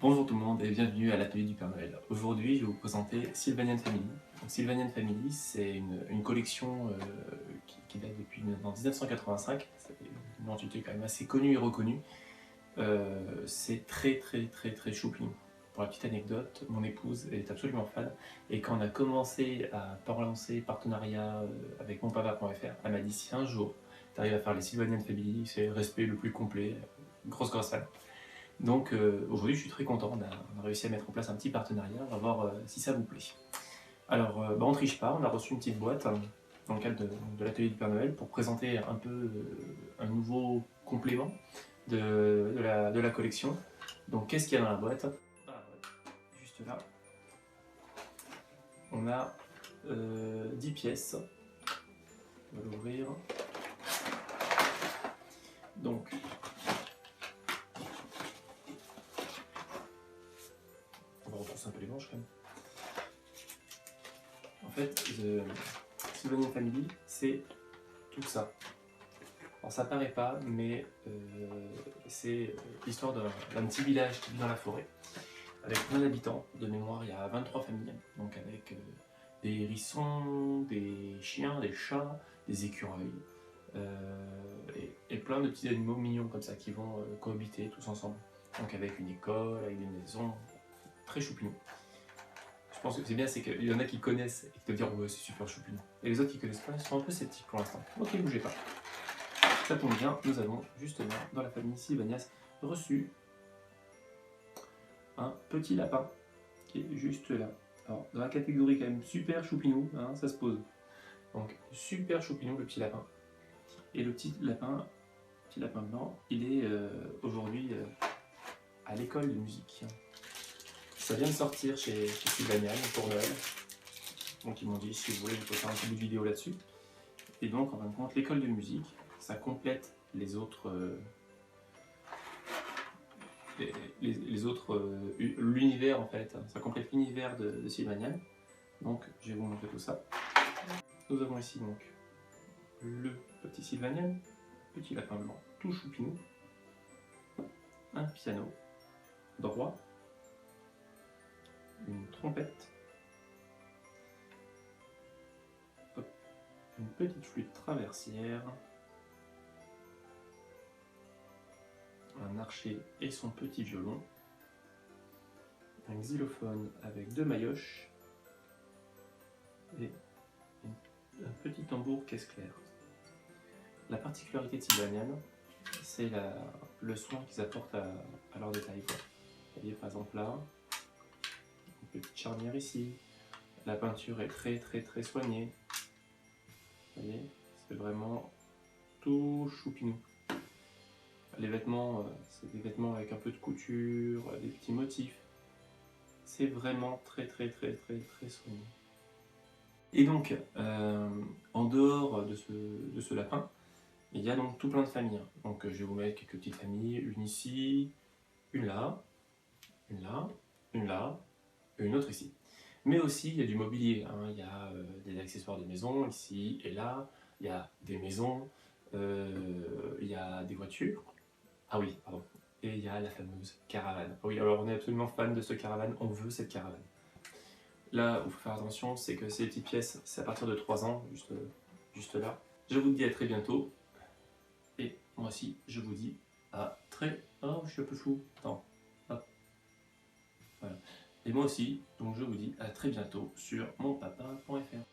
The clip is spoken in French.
Bonjour tout le monde et bienvenue à l'atelier du Père Noël. Aujourd'hui, je vais vous présenter Sylvanian Family. Donc, Sylvanian Family, c'est une collection qui date depuis 1985. C'est une entité quand même assez connue et reconnue. C'est très choupinou. Pour la petite anecdote, mon épouse est absolument fan et quand on a commencé à lancer partenariat avec monpapa.fr, elle m'a dit si un jour tu arrives à faire les Sylvanian Family, c'est le respect le plus complet, grosse fan. Donc aujourd'hui je suis très content, on a réussi à mettre en place un petit partenariat, on va voir si ça vous plaît. Alors on ne triche pas, on a reçu une petite boîte dans le cadre de l'atelier du Père Noël pour présenter un peu un nouveau complément de la collection. Donc qu'est-ce qu'il y a dans la boîte? Juste là, on a 10 pièces, on va l'ouvrir. Donc on va repousser un peu les manches quand même. En fait, Sylvanian Family, c'est tout ça. Alors ça paraît pas, mais c'est l'histoire d'un petit village qui vit dans la forêt, avec plein d'habitants. De mémoire, il y a 23 familles, donc avec des hérissons, des chiens, des chats, des écureuils, et plein de petits animaux mignons comme ça qui vont cohabiter tous ensemble. Donc avec une école, avec des maisons, très choupinou. Je pense que c'est bien, c'est qu'il y en a qui connaissent et qui te disent oh, ouais, c'est super choupinou. Et les autres qui connaissent pas, ils sont un peu sceptiques pour l'instant. Ok, bougez pas. Ça tombe bien, nous avons justement dans la famille Sylvanias reçu un petit lapin qui est juste là. Alors, dans la catégorie quand même super choupinou, hein, ça se pose. Donc super choupinou le petit lapin. Et le petit lapin blanc, il est aujourd'hui à l'école de musique. Ça vient de sortir chez Sylvanian pour Noël. Donc ils m'ont dit si vous voulez je peux faire un petit bout de vidéo là-dessus. Et donc en fin de compte l'école de musique, ça complète les autres l'univers en fait, ça complète l'univers de Sylvanian. Donc je vais vous montrer tout ça. Nous avons ici donc le petit Sylvanian, petit lapin blanc tout choupinou, un piano droit, une trompette, une petite flûte traversière, un archet et son petit violon, un xylophone avec 2 maillotches et un petit tambour caisse claire. La particularité de Sylvanian, c'est le soin qu'ils apportent à leur détail. Vous voyez par exemple là, une petite charnière ici, la peinture est très soignée. Vous voyez, c'est vraiment tout choupinou. Les vêtements, c'est des vêtements avec un peu de couture, des petits motifs. C'est vraiment très soigné. Et donc, en dehors de ce lapin, il y a donc tout plein de familles. Donc je vais vous mettre quelques petites familles, une ici, une là, une là, une là, et une autre ici. Mais aussi il y a du mobilier, hein. Il y a des accessoires de maison ici et là, il y a des maisons, il y a des voitures. Ah oui, pardon. Et il y a la fameuse caravane. Oui, alors on est absolument fan de ce caravane, on veut cette caravane. Là où il faut faire attention, c'est que ces petites pièces, c'est à partir de 3 ans, juste là. Je vous dis à très bientôt. Et moi aussi, je vous dis à très... Oh, je suis un peu flou. Attends. Hop. Voilà. Et moi aussi, donc je vous dis à très bientôt sur monpapa.fr.